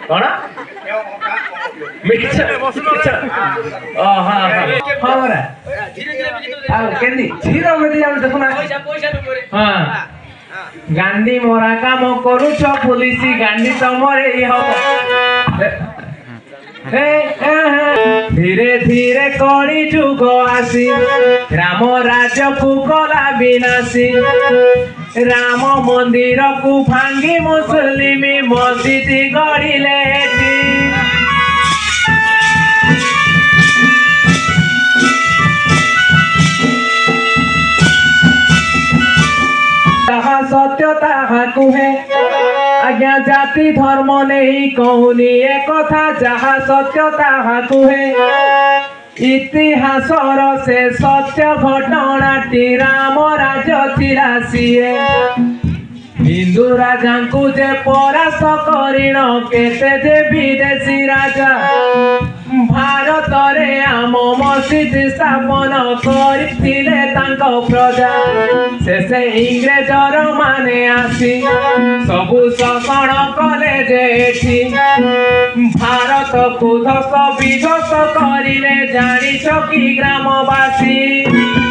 कौन मिक्स हाँ हाँ केंदी जीरो में दिया देखो ना हाँ गांधी मोरा काम करूछ पुलिस गांधी तमरे ई हम धीरे धीरे कली जुग आसी राम राज्य को कला विनाशी राम मंदिर को भांगी मुस्लिम मस्जिद गढ़िले सत्य ताहा कुहे आज्ञा जाति धर्म नहीं कहूनी ए कथा जहा सत्य ताहा कुहे इतिहास से सत्य घटनाटी राम राज्य थिला सीए हिंदू राजा को जे परास्त करिण केते जे विदेशी राजा भारत रे आम मस्जिद स्थापन करथिले तांको प्रजा से इंग्रेजर माने आसी सबु शोषण कले जे एठी भारत को ध्वस्त विध्वस्त करिले जानिछ कि ग्रामवासी।